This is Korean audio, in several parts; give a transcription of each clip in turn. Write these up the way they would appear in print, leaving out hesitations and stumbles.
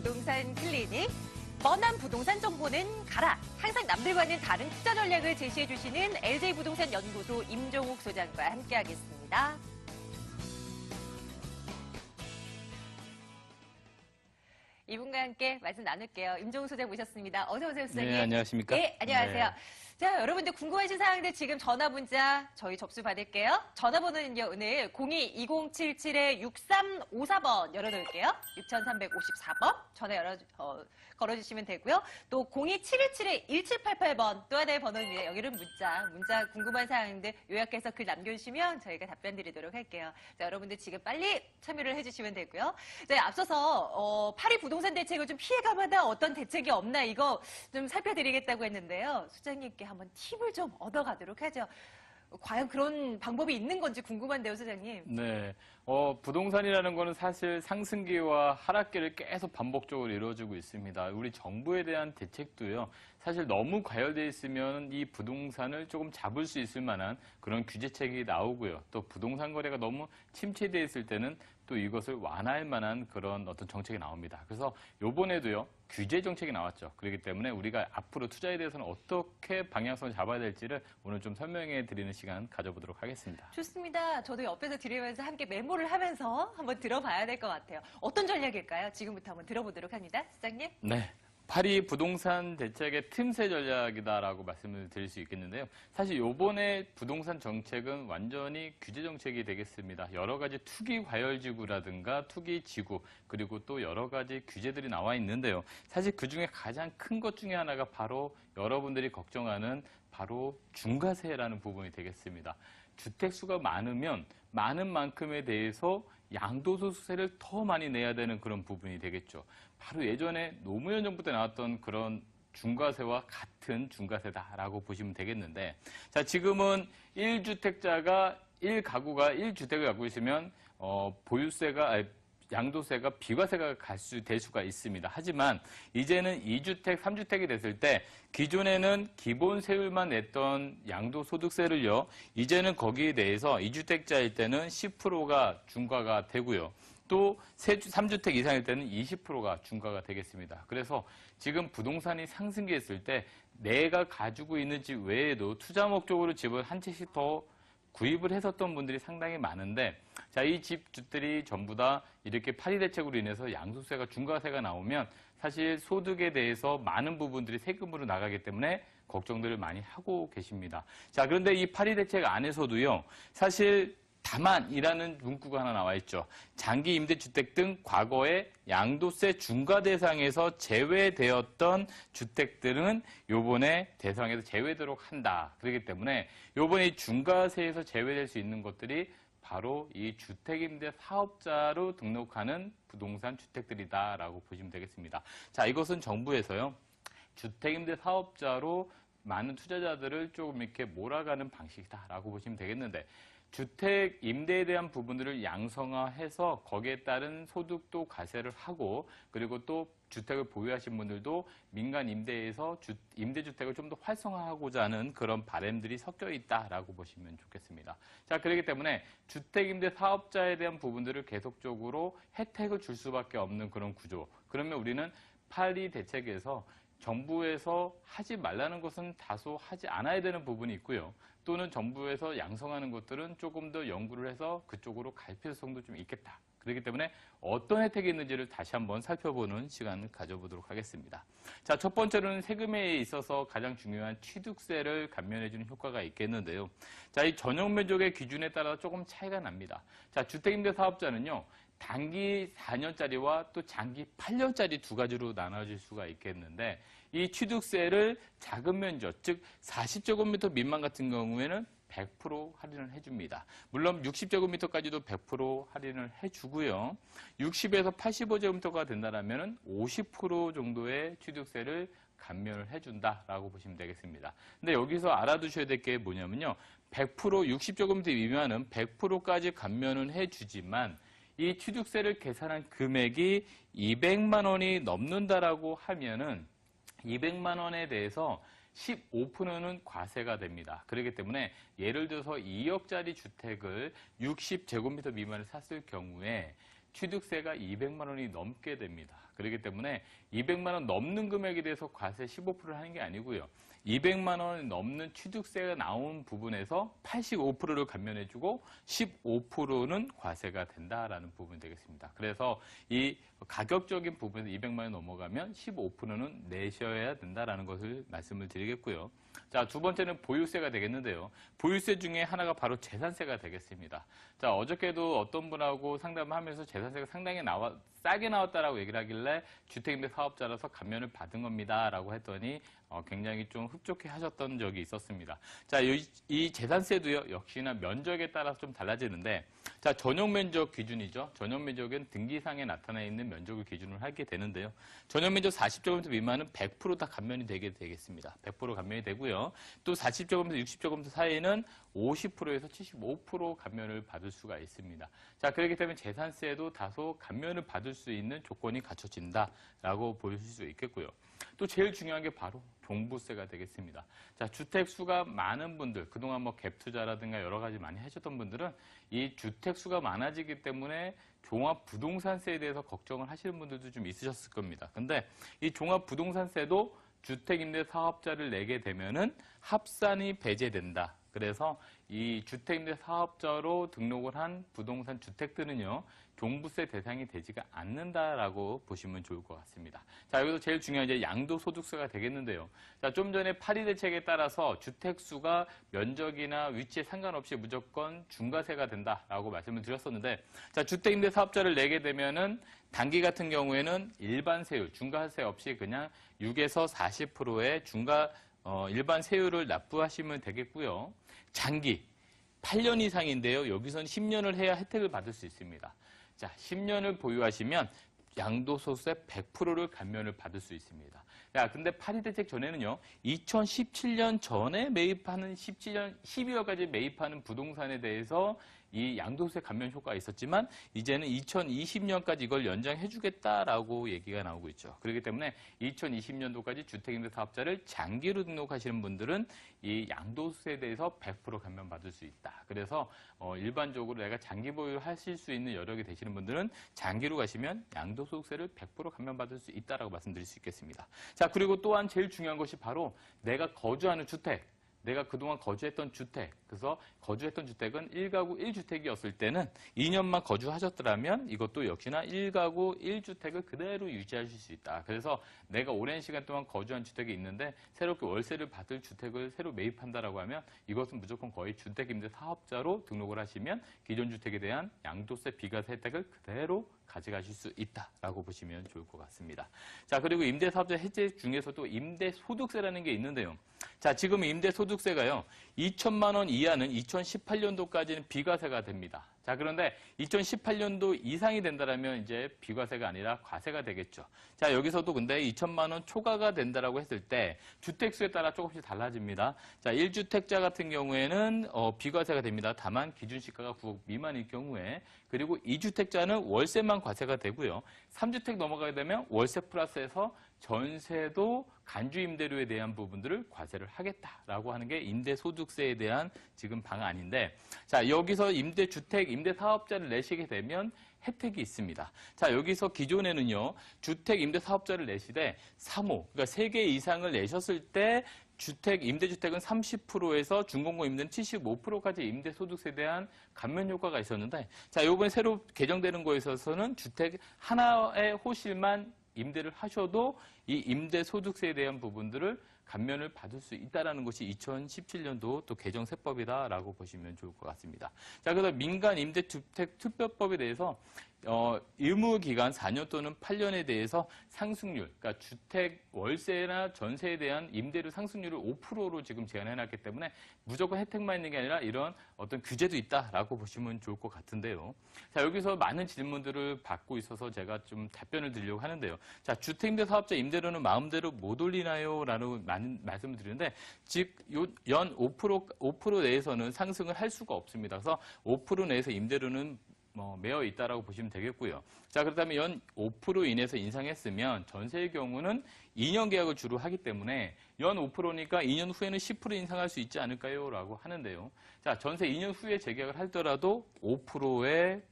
부동산 클리닉. 뻔한 부동산 정보는 가라. 항상 남들과는 다른 투자 전략을 제시해 주시는 LJ부동산 연구소 임종욱 소장과 함께하겠습니다. 이분과 함께 말씀 나눌게요. 임종욱 소장 모셨습니다. 어서 오세요, 소장님. 네, 안녕하십니까? 네, 안녕하세요. 네. 자, 여러분들 궁금하신 사항들 지금 전화 문자 저희 접수 받을게요. 전화번호는요, 오늘 02-2077-6354번 열어놓을게요. 6354번 전화 걸어주시면 되고요. 또 02-717-1788번 또 하나의 번호입니다. 여기는 문자 궁금한 사항들 요약해서 글 남겨주시면 저희가 답변 드리도록 할게요. 자, 여러분들 지금 빨리 참여를 해주시면 되고요. 자, 앞서서 파리 부동산 대책을 좀 피해가마다 어떤 대책이 없나 이거 좀 살펴드리겠다고 했는데요. 소장님께 한번 팁을 좀 얻어가도록 하죠. 과연 그런 방법이 있는 건지 궁금한데요, 소장님. 네. 부동산이라는 거는 사실 상승기와 하락기를 계속 반복적으로 이루어지고 있습니다. 우리 정부에 대한 대책도요. 사실 너무 과열되어 있으면 이 부동산을 조금 잡을 수 있을 만한 그런 규제책이 나오고요. 또 부동산 거래가 너무 침체되어 있을 때는 또 이것을 완화할 만한 그런 어떤 정책이 나옵니다. 그래서 요번에도요. 규제 정책이 나왔죠. 그렇기 때문에 우리가 앞으로 투자에 대해서는 어떻게 방향성을 잡아야 될지를 오늘 좀 설명해 드리는 시간 가져보도록 하겠습니다. 좋습니다. 저도 옆에서 들으면서 함께 메모를 하면서 한번 들어봐야 될 것 같아요. 어떤 전략일까요? 지금부터 한번 들어보도록 합니다. 소장님. 네. 파리 부동산 대책의 틈새 전략이다라고 말씀을 드릴 수 있겠는데요. 사실 요번에 부동산 정책은 완전히 규제 정책이 되겠습니다. 여러 가지 투기 과열지구라든가 투기 지구 그리고 또 여러 가지 규제들이 나와 있는데요. 사실 그중에 가장 큰 것 중에 하나가 바로 여러분들이 걱정하는 바로 중과세라는 부분이 되겠습니다. 주택수가 많으면 많은 만큼에 대해서 양도소득세를 더 많이 내야 되는 그런 부분이 되겠죠. 바로 예전에 노무현 정부 때 나왔던 그런 중과세와 같은 중과세다라고 보시면 되겠는데, 자, 지금은 1가구가 1주택을 갖고 있으면 양도세가 비과세가 될 수가 있습니다. 하지만 이제는 2주택, 3주택이 됐을 때 기존에는 기본 세율만 냈던 양도소득세를요. 이제는 거기에 대해서 2주택자일 때는 10%가 중과가 되고요. 또 3주택 이상일 때는 20%가 중과가 되겠습니다. 그래서 지금 부동산이 상승기했을 때 내가 가지고 있는 집 외에도 투자 목적으로 집을 한 채씩 더 구입을 했었던 분들이 상당히 많은데, 자, 이 집주들이 전부 다 이렇게 파리 대책으로 인해서 양도세가 중과세가 나오면 사실 소득에 대해서 많은 부분들이 세금으로 나가기 때문에 걱정들을 많이 하고 계십니다. 자, 그런데 이 파리 대책 안에서도요, 사실 다만이라는 문구가 하나 나와 있죠. 장기 임대주택 등 과거에 양도세 중과 대상에서 제외되었던 주택들은 요번에 대상에서 제외되도록 한다. 그렇기 때문에 요번에 이 중과세에서 제외될 수 있는 것들이 바로 이 주택임대 사업자로 등록하는 부동산 주택들이다라고 보시면 되겠습니다. 자, 이것은 정부에서요. 주택임대 사업자로 많은 투자자들을 조금 이렇게 몰아가는 방식이다라고 보시면 되겠는데, 주택 임대에 대한 부분들을 양성화해서 거기에 따른 소득도 과세를 하고, 그리고 또 주택을 보유하신 분들도 민간 임대에서 임대주택을 좀 더 활성화하고자 하는 그런 바람들이 섞여 있다라고 보시면 좋겠습니다. 자, 그렇기 때문에 주택임대 사업자에 대한 부분들을 계속적으로 혜택을 줄 수밖에 없는 그런 구조. 그러면 우리는 파리 대책에서 정부에서 하지 말라는 것은 다소 하지 않아야 되는 부분이 있고요. 또는 정부에서 양성하는 것들은 조금 더 연구를 해서 그쪽으로 갈 필요성도 좀 있겠다. 그렇기 때문에 어떤 혜택이 있는지를 다시 한번 살펴보는 시간을 가져보도록 하겠습니다. 자, 첫 번째로는 세금에 있어서 가장 중요한 취득세를 감면해주는 효과가 있겠는데요. 자, 이 전용 면적의 기준에 따라 조금 차이가 납니다. 자, 주택임대 사업자는요. 단기 4년짜리와 또 장기 8년짜리 두 가지로 나눠질 수가 있겠는데, 이 취득세를 작은 면적, 즉 40제곱미터 미만 같은 경우에는 100% 할인을 해줍니다. 물론 60제곱미터까지도 100% 할인을 해주고요. 60에서 85제곱미터가 된다면 50% 정도의 취득세를 감면을 해준다라고 보시면 되겠습니다. 근데 여기서 알아두셔야 될 게 뭐냐면요. 100% 60제곱미터 미만은 100%까지 감면은 해주지만 이 취득세를 계산한 금액이 200만 원이 넘는다라고 하면은 200만 원에 대해서 15%는 과세가 됩니다. 그렇기 때문에 예를 들어서 2억짜리 주택을 60제곱미터 미만을 샀을 경우에 취득세가 200만 원이 넘게 됩니다. 그렇기 때문에 200만 원 넘는 금액에 대해서 과세 15%를 하는 게 아니고요. 200만 원 넘는 취득세가 나온 부분에서 85%를 감면해주고 15%는 과세가 된다라는 부분이 되겠습니다. 그래서 이 가격적인 부분에서 200만 원 넘어가면 15%는 내셔야 된다라는 것을 말씀을 드리겠고요. 자, 두 번째는 보유세가 되겠는데요. 보유세 중에 하나가 바로 재산세가 되겠습니다. 자, 어저께도 어떤 분하고 상담하면서 재산세가 상당히 싸게 나왔다라고 얘기를 하길래 주택임대 사업자라서 감면을 받은 겁니다라고 했더니 굉장히 좀 흡족해 하셨던 적이 있었습니다. 자, 이 재산세도요, 역시나 면적에 따라서 좀 달라지는데, 자, 전용 면적 기준이죠. 전용 면적은 등기상에 나타나 있는 면적을 기준으로 하게 되는데요. 전용 면적 40제곱미터 미만은 100% 다 감면이 되겠습니다. 100% 감면이 되고요. 또 40제곱미터, 60제곱미터 사이에는 50%에서 75% 감면을 받을 수가 있습니다. 자, 그렇기 때문에 재산세도 다소 감면을 받을 수 있는 조건이 갖춰진다라고 보실 수 있겠고요. 또 제일 중요한 게 바로 종부세가 되겠습니다. 자, 주택 수가 많은 분들, 그동안 뭐 갭 투자라든가 여러 가지 많이 하셨던 분들은 이 주택 수가 많아지기 때문에 종합부동산세에 대해서 걱정을 하시는 분들도 좀 있으셨을 겁니다. 근데 이 종합부동산세도 주택임대사업자를 내게 되면은 합산이 배제된다. 그래서 이 주택임대사업자로 등록을 한 부동산 주택들은요, 종부세 대상이 되지가 않는다라고 보시면 좋을 것 같습니다. 자, 여기서 제일 중요한 이제 양도소득세가 되겠는데요. 자, 좀 전에 파리 대책에 따라서 주택수가 면적이나 위치에 상관없이 무조건 중과세가 된다라고 말씀을 드렸었는데, 자, 주택임대사업자를 내게 되면은 단기 같은 경우에는 일반 세율, 중과세 없이 그냥 6에서 40%의 일반 세율을 납부하시면 되겠고요. 장기 8년 이상인데요. 여기서는 10년을 해야 혜택을 받을 수 있습니다. 자, 10년을 보유하시면 양도소득세 100%를 감면을 받을 수 있습니다. 자, 근데 파리 대책 전에는요, 2017년 전에 매입하는 17년 12월까지 매입하는 부동산에 대해서 이 양도세 감면 효과가 있었지만 이제는 2020년까지 이걸 연장해주겠다라고 얘기가 나오고 있죠. 그렇기 때문에 2020년도까지 주택임대사업자를 장기로 등록하시는 분들은 이 양도세에 대해서 100% 감면받을 수 있다. 그래서 일반적으로 내가 장기 보유하실 수 있는 여력이 되시는 분들은 장기로 가시면 양도소득세를 100% 감면받을 수 있다라고 말씀드릴 수 있겠습니다. 자, 그리고 또한 제일 중요한 것이 바로 내가 거주하는 주택. 내가 그동안 거주했던 주택, 그래서 거주했던 주택은 1가구 1주택이었을 때는 2년만 거주하셨더라면 이것도 역시나 1가구 1주택을 그대로 유지하실 수 있다. 그래서 내가 오랜 시간 동안 거주한 주택이 있는데 새롭게 월세를 받을 주택을 새로 매입한다라고 하면 이것은 무조건 거의 주택임대 사업자로 등록을 하시면 기존 주택에 대한 양도세 비과세 혜택을 그대로 가져가실 수 있다라고 보시면 좋을 것 같습니다. 자, 그리고 임대사업자 해제 중에서도 임대소득세라는 게 있는데요. 자, 지금 임대소득세가요, 2천만 원 이하는 2018년도까지는 비과세가 됩니다. 자, 그런데 2018년도 이상이 된다면 이제 비과세가 아니라 과세가 되겠죠. 자, 여기서도 근데 2천만 원 초과가 된다라고 했을 때 주택수에 따라 조금씩 달라집니다. 자, 1주택자 같은 경우에는 비과세가 됩니다. 다만 기준시가가 9억 미만일 경우에, 그리고 2주택자는 월세만 과세가 되고요. 3주택 넘어가게 되면 월세 플러스해서 전세도 간주 임대료에 대한 부분들을 과세를 하겠다라고 하는 게 임대소득세에 대한 지금 방안인데, 자, 여기서 임대주택, 임대사업자를 내시게 되면 혜택이 있습니다. 자, 여기서 기존에는요, 주택 임대사업자를 내시되 3호, 그러니까 3개 이상을 내셨을 때 임대주택은 30%에서 중공고 임대는 75%까지 임대소득세에 대한 감면 효과가 있었는데, 자, 요번에 새로 개정되는 거에 있어서는 주택 하나의 호실만 임대를 하셔도 이 임대소득세에 대한 부분들을 감면을 받을 수 있다는 것이 2017년도 또 개정 세법이다라고 보시면 좋을 것 같습니다. 자, 그래서 민간 임대주택 특별법에 대해서 의무기간 4년 또는 8년에 대해서 상승률, 그러니까 주택 월세나 전세에 대한 임대료 상승률을 5%로 지금 제한해놨기 때문에 무조건 혜택만 있는 게 아니라 이런 어떤 규제도 있다라고 보시면 좋을 것 같은데요. 자, 여기서 많은 질문들을 받고 있어서 제가 좀 답변을 드리려고 하는데요. 자, 주택임대사업자 임대료는 마음대로 못 올리나요? 라는 많은 말씀을 드리는데, 즉 연 5% 내에서는 상승을 할 수가 없습니다. 그래서 5% 내에서 임대료는 매어 있다라고 보시면 되겠고요. 자, 그렇다면 연 5% 인해서 인상했으면 전세의 경우는 2년 계약을 주로 하기 때문에 연 5%니까 2년 후에는 10% 인상할 수 있지 않을까요? 라고 하는데요. 자, 전세 2년 후에 재계약을 하더라도 5%의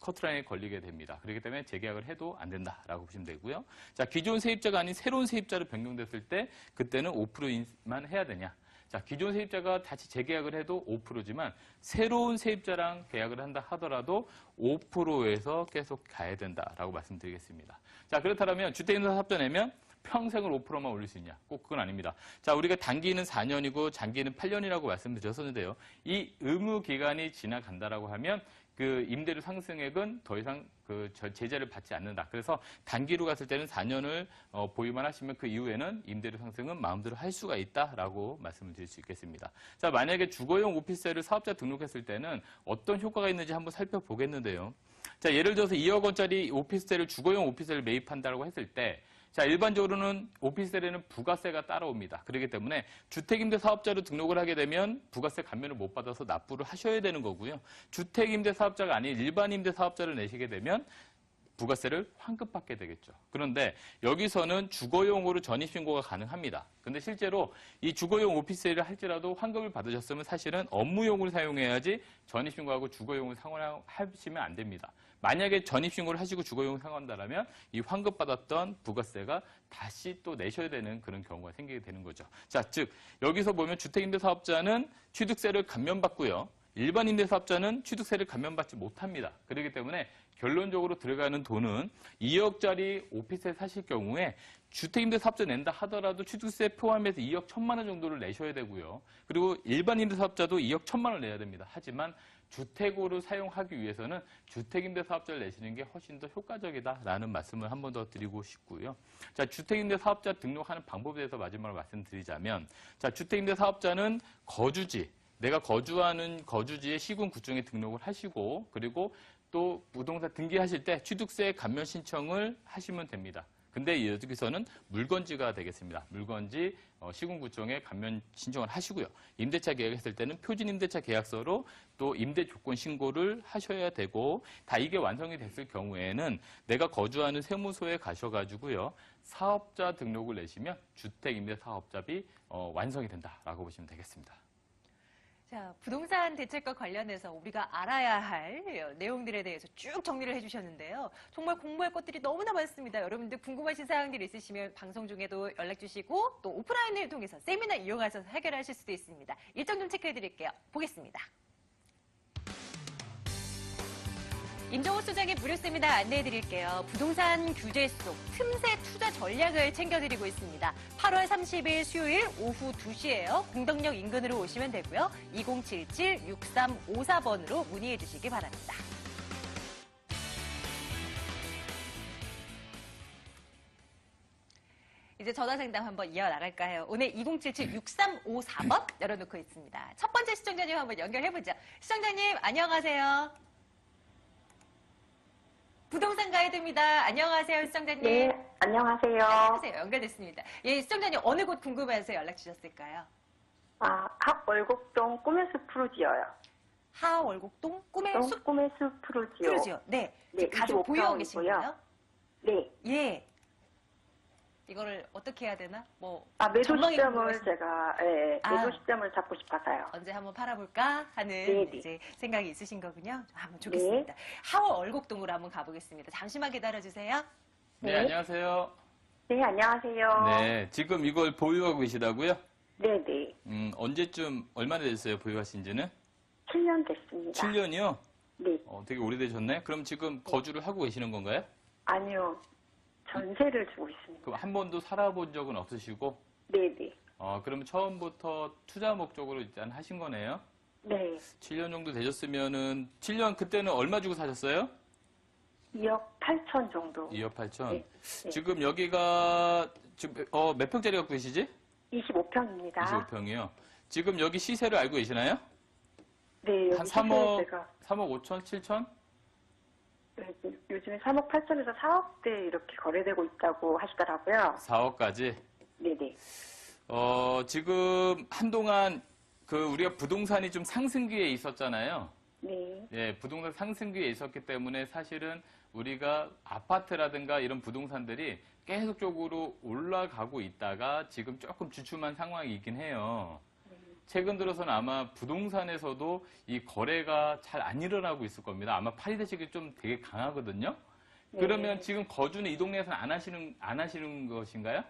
커트라인에 걸리게 됩니다. 그렇기 때문에 재계약을 해도 안 된다라고 보시면 되고요. 자, 기존 세입자가 아닌 새로운 세입자로 변경됐을 때 그때는 5%만 해야 되냐? 자, 기존 세입자가 다시 재계약을 해도 5%지만 새로운 세입자랑 계약을 한다 하더라도 5%에서 계속 가야 된다라고 말씀드리겠습니다. 자, 그렇다면 주택임대 사업자 내면 평생을 5%만 올릴 수 있냐? 꼭 그건 아닙니다. 자, 우리가 단기는 4년이고 장기는 8년이라고 말씀드렸었는데요. 이 의무 기간이 지나간다라고 하면 그 임대료 상승액은 더 이상 그 제재를 받지 않는다. 그래서 단기로 갔을 때는 4년을 보유만 하시면 그 이후에는 임대료 상승은 마음대로 할 수가 있다라고 말씀을 드릴 수 있겠습니다. 자, 만약에 주거용 오피스텔을 사업자 등록했을 때는 어떤 효과가 있는지 한번 살펴보겠는데요. 자, 예를 들어서 2억 원짜리 오피스텔을 주거용 오피스텔을 매입한다고 했을 때 자, 일반적으로는 오피스텔에는 부가세가 따라옵니다. 그렇기 때문에 주택임대 사업자로 등록을 하게 되면 부가세 감면을 못 받아서 납부를 하셔야 되는 거고요. 주택임대 사업자가 아닌 일반 임대 사업자를 내시게 되면 부가세를 환급받게 되겠죠. 그런데 여기서는 주거용으로 전입신고가 가능합니다. 근데 실제로 이 주거용 오피스텔을 할지라도 환급을 받으셨으면 사실은 업무용으로 사용해야지 전입신고하고 주거용을 상환하시면 안 됩니다. 만약에 전입신고를 하시고 주거용을 사용한다면 이 환급받았던 부가세가 다시 또 내셔야 되는 그런 경우가 생기게 되는 거죠. 자, 즉 여기서 보면 주택임대사업자는 취득세를 감면받고요. 일반 임대사업자는 취득세를 감면받지 못합니다. 그렇기 때문에 결론적으로 들어가는 돈은 2억짜리 오피스텔 사실 경우에 주택임대사업자 낸다 하더라도 취득세 포함해서 2억 1천만 원 정도를 내셔야 되고요. 그리고 일반 임대사업자도 2억 1천만 원 내야 됩니다. 하지만 주택으로 사용하기 위해서는 주택임대사업자를 내시는 게 훨씬 더 효과적이다라는 말씀을 한 번 더 드리고 싶고요. 자, 주택임대사업자 등록하는 방법에 대해서 마지막으로 말씀드리자면, 자, 주택임대사업자는 거주지, 내가 거주하는 거주지의 시군 구청에 등록을 하시고, 그리고 또 부동산 등기하실 때 취득세 감면 신청을 하시면 됩니다. 근데 여기서는 물건지가 되겠습니다. 물건지 시군구청에 감면 신청을 하시고요. 임대차 계약했을 때는 표준 임대차 계약서로 또 임대 조건 신고를 하셔야 되고 다 이게 완성이 됐을 경우에는 내가 거주하는 세무소에 가셔가지고요. 사업자 등록을 내시면 주택임대사업자비 완성이 된다라고 보시면 되겠습니다. 자, 부동산 대책과 관련해서 우리가 알아야 할 내용들에 대해서 쭉 정리를 해주셨는데요. 정말 공부할 것들이 너무나 많습니다. 여러분들 궁금하신 사항들이 있으시면 방송 중에도 연락 주시고 또 오프라인을 통해서 세미나 이용하셔서 해결하실 수도 있습니다. 일정 좀 체크해드릴게요. 보겠습니다. 임종호 소장의 무료 세미나 안내해드릴게요. 부동산 규제 속 틈새 투자 전략을 챙겨드리고 있습니다. 8월 30일 수요일 오후 2시에요. 공덕역 인근으로 오시면 되고요. 2077-6354번으로 문의해 주시기 바랍니다. 이제 전화상담 한번 이어나갈까요? 오늘 2077-6354번 열어놓고 있습니다. 첫 번째 시청자님 한번 연결해보죠. 시청자님 안녕하세요. 부동산 가이드입니다. 안녕하세요, 시청자님. 네, 안녕하세요. 안녕하세요. 연결됐습니다. 예, 시청자님 어느 곳 궁금해서 연락 주셨을까요? 합월곡동 꿈의 숲으로 지어요. 하월곡동 꿈의 숲 꿈의 숲으로 지어. 푸르지요. 네. 네, 가족 보유하고 계신가요? 네. 예. 이거를 어떻게 해야 되나? 뭐 매도 전망이 시점을 궁금해서 제가 매도 시점을 잡고 싶어서요. 언제 한번 팔아볼까 하는 네네. 이제 생각이 있으신 거군요. 한번 좋겠습니다. 하월곡동으로 한번 가보겠습니다. 잠시만 기다려주세요. 네, 네. 안녕하세요. 네, 안녕하세요. 네, 지금 이걸 보유하고 계시다고요? 네, 네. 언제쯤 얼마나 됐어요, 보유하신 지는? 7년 됐습니다. 7년이요? 네. 되게 오래되셨네. 그럼 지금 거주를 하고 계시는 건가요? 아니요. 전세를 주고 있습니다. 그럼 한 번도 살아본 적은 없으시고? 네, 네. 그러면 처음부터 투자 목적으로 일단 하신 거네요? 네. 7년 정도 되셨으면은, 7년 그때는 얼마 주고 사셨어요? 2억 8천 정도. 2억 8천. 네. 네. 지금 여기가, 지금, 몇 평짜리 갖고 계시지? 25평입니다. 25평이요. 지금 여기 시세를 알고 계시나요? 네, 여기 한 3억, 제가 3억 5천, 7천? 요즘에 3억 8천에서 4억대 이렇게 거래되고 있다고 하시더라고요. 4억까지? 네네. 지금 한동안 우리가 부동산이 좀 상승기에 있었잖아요. 네. 예, 부동산 상승기에 있었기 때문에 사실은 우리가 아파트라든가 이런 부동산들이 계속적으로 올라가고 있다가 지금 조금 주춤한 상황이긴 해요. 최근 들어서는 아마 부동산에서도 이 거래가 잘 안 일어나고 있을 겁니다. 아마 파리대책이 좀 되게 강하거든요. 그러면 네. 지금 거주는 이 동네에서는 안 하시는 것인가요?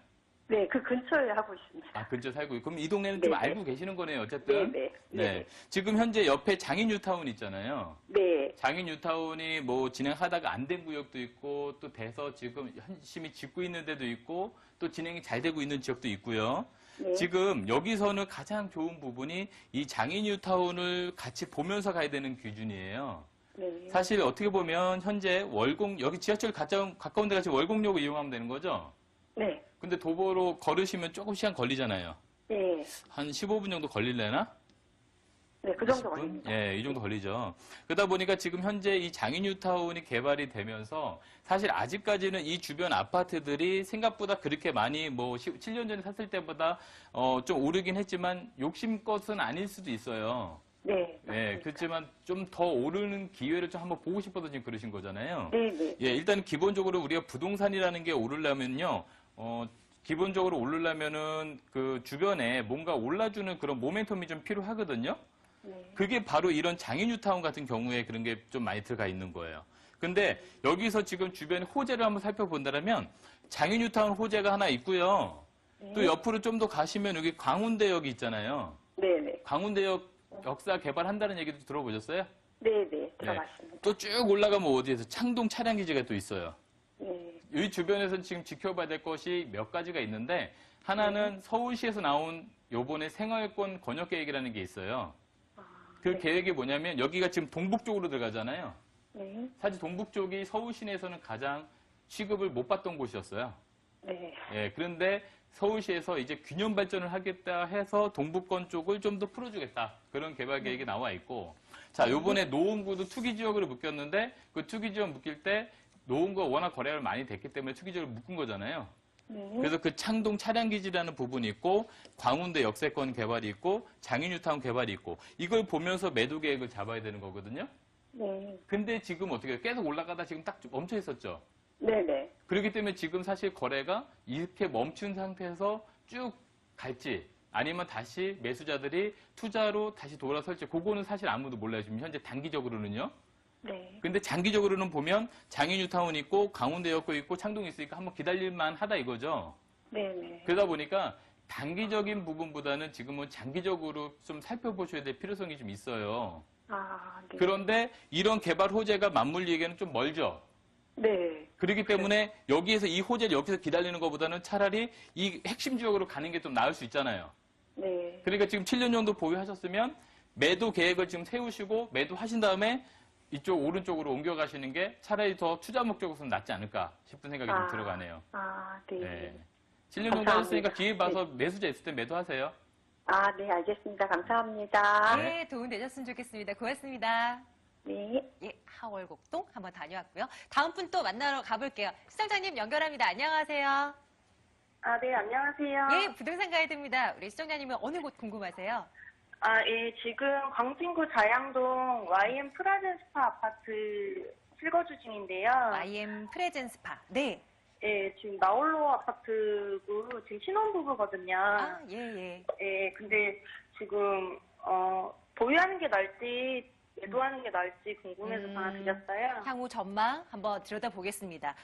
네, 그 근처에 하고 있습니다. 아, 근처 살고 있고. 그럼 이 동네는 좀 네네. 알고 계시는 거네요, 어쨌든. 네네. 네. 지금 현재 옆에 장인 뉴타운 있잖아요. 네. 장인 뉴타운이 뭐 진행하다가 안 된 구역도 있고 또 돼서 지금 열심히 짓고 있는 데도 있고 또 진행이 잘 되고 있는 지역도 있고요. 네. 지금 여기서는 가장 좋은 부분이 이 장인 뉴타운을 같이 보면서 가야 되는 기준이에요. 네. 사실 어떻게 보면 현재 여기 지하철 가까운 데 같이 월곡역을 이용하면 되는 거죠? 네. 근데 도보로 걸으시면 조금 시간 걸리잖아요. 네. 한 15분 정도 걸릴래나? 네, 그 정도 20분? 걸립니다. 예, 이 정도 걸리죠. 그러다 보니까 지금 현재 이 장인뉴타운이 개발이 되면서 사실 아직까지는 이 주변 아파트들이 생각보다 그렇게 많이 7년 전에 샀을 때보다 좀 오르긴 했지만 욕심것은 아닐 수도 있어요. 네. 예, 그렇지만 좀 더 오르는 기회를 좀 한번 보고 싶어서 지금 그러신 거잖아요. 네, 네. 예, 일단 기본적으로 우리가 부동산이라는 게 오르려면요, 기본적으로 오르려면은 그 주변에 뭔가 올라주는 그런 모멘텀이 좀 필요하거든요. 네. 그게 바로 이런 장인뉴타운 같은 경우에 그런 게 좀 많이 들어가 있는 거예요. 근데 여기서 지금 주변 호재를 한번 살펴본다면 장인뉴타운 호재가 하나 있고요. 또 옆으로 좀 더 가시면 여기 광운대역이 있잖아요. 네, 네. 광운대역 역사 개발한다는 얘기도 들어보셨어요? 네, 네. 들어봤습니다. 또 쭉 올라가면 어디에서 창동 차량기지가 또 있어요. 네. 이 주변에서 지금 지켜봐야 될 것이 몇 가지가 있는데 하나는 서울시에서 나온 요번에 생활권 권역 계획이라는 게 있어요. 그 계획이 뭐냐면 여기가 지금 동북 쪽으로 들어가잖아요. 네. 사실 동북 쪽이 서울 시내에서는 가장 취급을 못 받던 곳이었어요. 네. 예, 그런데 서울시에서 이제 균형 발전을 하겠다 해서 동북권 쪽을 좀 더 풀어주겠다. 그런 개발 계획이 나와 있고. 자, 요번에 노원구도 투기 지역으로 묶였는데 그 투기 지역 묶일 때 노원구가 워낙 거래가 많이 됐기 때문에 투기 지역을 묶은 거잖아요. 네. 그래서 그 창동 차량기지라는 부분이 있고 광운대 역세권 개발이 있고 장인뉴타운 개발이 있고 이걸 보면서 매도 계획을 잡아야 되는 거거든요. 네. 근데 지금 어떻게 해요? 계속 올라가다 지금 딱 멈춰 있었죠. 네, 네. 그렇기 때문에 지금 사실 거래가 이렇게 멈춘 상태에서 쭉 갈지 아니면 다시 매수자들이 투자로 다시 돌아설지 그거는 사실 아무도 몰라요. 지금 현재 단기적으로는요. 네. 근데 장기적으로는 보면 장인뉴타운 있고 강운대역도 있고 창동이 있으니까 한번 기다릴만 하다 이거죠. 네, 네. 그러다 보니까 단기적인 부분보다는 지금은 장기적으로 좀 살펴보셔야 될 필요성이 좀 있어요. 아, 네. 그런데 이런 개발 호재가 맞물리기에는 좀 멀죠. 네. 그렇기 때문에 여기에서 이 호재를 여기서 기다리는 것보다는 차라리 이 핵심 지역으로 가는 게 좀 나을 수 있잖아요. 네. 그러니까 지금 7년 정도 보유하셨으면 매도 계획을 지금 세우시고 매도하신 다음에 이쪽 오른쪽으로 옮겨가시는 게 차라리 더 투자 목적으로서는 낫지 않을까 싶은 생각이 좀 들어가네요. 아, 네. 네. 7년 정도 감사합니다. 하셨으니까 기회 봐서 매수자 있을 때 매도하세요. 아, 네, 알겠습니다. 감사합니다. 네, 도움 되셨으면 좋겠습니다. 고맙습니다. 네. 예, 하월곡동 한번 다녀왔고요. 다음 분 또 만나러 가볼게요. 시청자님 연결합니다. 안녕하세요. 아, 네, 안녕하세요. 예, 부동산 가이드입니다. 우리 시청자님은 어느 곳 궁금하세요? 아, 예, 지금 광진구 자양동 YM 프라젠 스파 아파트 실거주 중인데요. YM 프레젠스파. 네. 예, 지금 나홀로 아파트고 지금 신혼부부거든요. 아, 예, 예. 예, 근데 지금 보유하는 게 나을지 매도하는 게 나을지 궁금해서 전화드렸어요. 향후 전망 한번 들여다보겠습니다.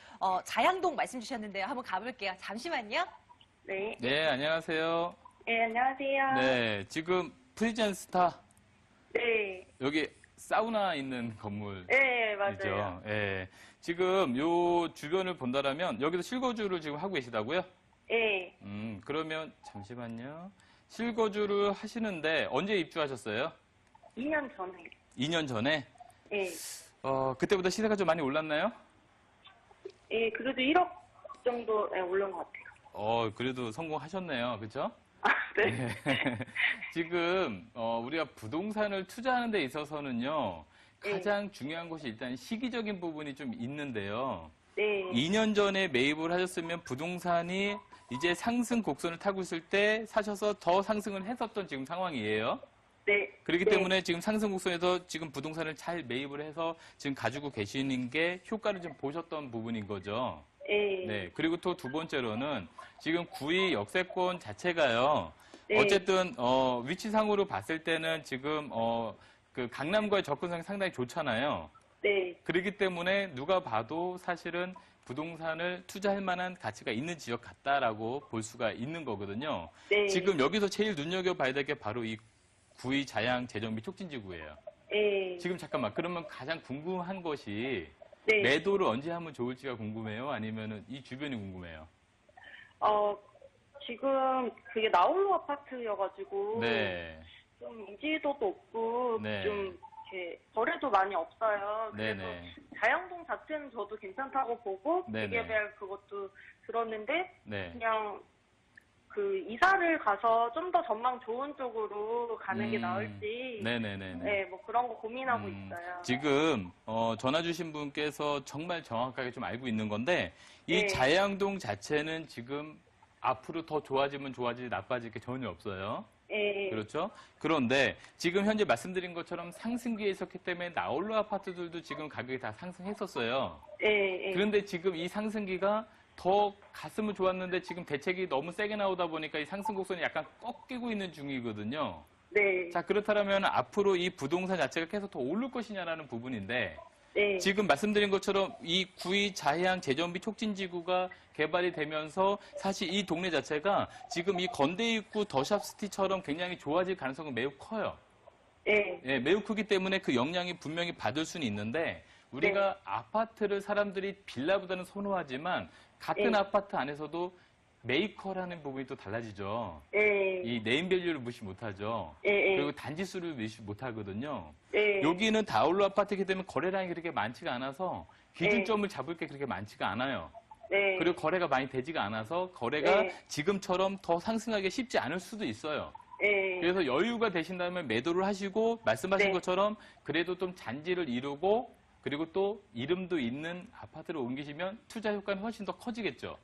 자양동 말씀 주셨는데요. 한번 가볼게요. 잠시만요. 네. 네, 안녕하세요. 예, 안녕하세요. 네, 지금 프리젠 스타 네. 여기 사우나 있는 건물. 예, 맞아요. 이죠. 예. 지금 요 주변을 본다라면 여기서 실거주를 지금 하고 계시다고요? 예. 그러면 잠시만요. 실거주를 하시는데 언제 입주하셨어요? 2년 전에. 2년 전에? 예. 그때보다 시세가 좀 많이 올랐나요? 예, 그래도 1억 정도 올른 것 같아요. 그래도 성공하셨네요. 그렇죠? 아, 네. 지금 우리가 부동산을 투자하는 데 있어서는요. 가장 중요한 것이 일단 시기적인 부분이 좀 있는데요. 네. 2년 전에 매입을 하셨으면 부동산이 이제 상승 곡선을 타고 있을 때 사셔서 더 상승을 했었던 지금 상황이에요. 네. 그렇기 네. 때문에 지금 상승 곡선에서 지금 부동산을 잘 매입을 해서 지금 가지고 계시는 게 효과를 좀 보셨던 부분인 거죠. 예. 네. 그리고 또 두 번째로는 지금 구의 역세권 자체가요. 네. 어쨌든 위치상으로 봤을 때는 지금 그 강남과의 접근성이 상당히 좋잖아요. 네. 그렇기 때문에 누가 봐도 사실은 부동산을 투자할 만한 가치가 있는 지역 같다라고 볼 수가 있는 거거든요. 네. 지금 여기서 제일 눈여겨봐야 될 게 바로 이 구의 자양 재정비 촉진지구예요. 네. 지금 잠깐만, 그러면 가장 궁금한 것이 네. 매도를 언제 하면 좋을지가 궁금해요? 아니면 이 주변이 궁금해요? 지금 그게 나홀로 아파트여가지고 네. 좀 인지도도 없고 네. 좀 이렇게 거래도 많이 없어요. 그래서 네네. 자양동 자체는 저도 괜찮다고 보고 네네. 재개발 그것도 들었는데 네. 그냥 그 이사를 가서 좀 더 전망 좋은 쪽으로 가는 게 나을지 네네네. 네, 뭐 그런 거 고민하고 있어요. 지금 전화 주신 분께서 정말 정확하게 좀 알고 있는 건데 이 네. 자양동 자체는 지금 앞으로 더 좋아지면 좋아지지 나빠질 게 전혀 없어요. 네. 그렇죠? 그런데 지금 현재 말씀드린 것처럼 상승기에 있었기 때문에 나홀로 아파트들도 지금 가격이 다 상승했었어요. 네. 네. 그런데 지금 이 상승기가 더 갔으면 좋았는데 지금 대책이 너무 세게 나오다 보니까 이 상승 곡선이 약간 꺾이고 있는 중이거든요. 네. 자, 그렇다면 앞으로 이 부동산 자체가 계속 더 오를 것이냐라는 부분인데 네. 지금 말씀드린 것처럼 이 구의 자해안 재정비 촉진지구가 개발이 되면서 사실 이 동네 자체가 지금 이 건대 입구 더샵시티처럼 굉장히 좋아질 가능성은 매우 커요. 네. 예, 매우 크기 때문에 그 영향이 분명히 받을 수는 있는데 우리가 아파트를 사람들이 빌라보다는 선호하지만 같은 네. 아파트 안에서도 메이커라는 부분이 또 달라지죠. 네. 이 네임밸류를 무시 못하죠. 네. 그리고 단지수를 무시 못하거든요. 네. 여기는 다울로 아파트이기 때문에 거래량이 그렇게 많지가 않아서 기준점을 잡을 게 그렇게 많지가 않아요. 네. 그리고 거래가 많이 되지가 않아서 거래가 네. 지금처럼 더 상승하기 쉽지 않을 수도 있어요. 네. 그래서 여유가 되신다면 매도를 하시고 말씀하신 네. 것처럼 그래도 좀 잔지를 이루고 그리고 또 이름도 있는 아파트로 옮기시면 투자 효과는 훨씬 더 커지겠죠.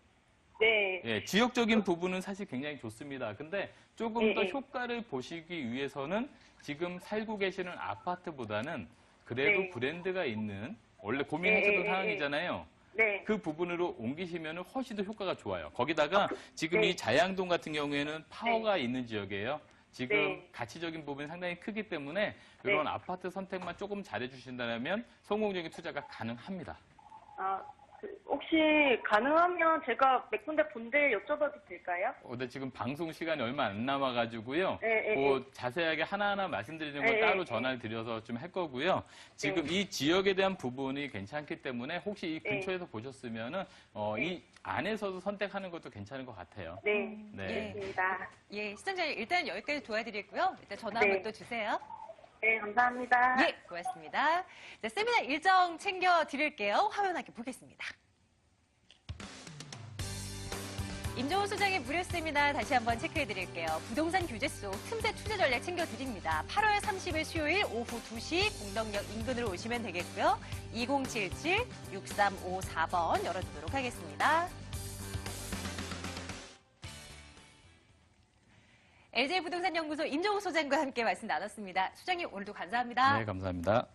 네. 예, 지역적인 부분은 사실 굉장히 좋습니다. 근데 조금 더 네. 효과를 보시기 위해서는 지금 살고 계시는 아파트보다는 그래도 네. 브랜드가 있는 원래 고민하셨던 네. 상황이잖아요. 네. 그 부분으로 옮기시면 훨씬 더 효과가 좋아요. 거기다가 지금 네. 이 자양동 같은 경우에는 파워가 있는 지역이에요. 지금 네. 가치적인 부분이 상당히 크기 때문에 이런 아파트 선택만 조금 잘해주신다면 성공적인 투자가 가능합니다. 혹시 가능하면 제가 몇 군데 본데 여쭤봐도 될까요? 근데 지금 방송 시간이 얼마 안 남아가지고요. 네. 뭐 자세하게 하나하나 말씀드리는 건 네. 따로 전화를 드려서 좀 할 거고요. 지금 이 지역에 대한 부분이 괜찮기 때문에 혹시 이 근처에서 보셨으면은 이 안에서도 선택하는 것도 괜찮은 것 같아요. 네. 네. 알겠습니다. 예, 시청자님 일단 여기까지 도와드리고요. 일단 전화 네. 한번 또 주세요. 네, 감사합니다. 예, 고맙습니다. 자, 세미나 일정 챙겨 드릴게요. 화면 함께 보겠습니다. 임종훈 소장의 무료 세미나 다시 한번 체크해 드릴게요. 부동산 규제소 틈새 투자 전략 챙겨 드립니다. 8월 30일 수요일 오후 2시 공덕역 인근으로 오시면 되겠고요. 2077-6354번 열어두도록 하겠습니다. LG부동산연구소 임종훈 소장과 함께 말씀 나눴습니다. 소장님 오늘도 감사합니다. 네, 감사합니다.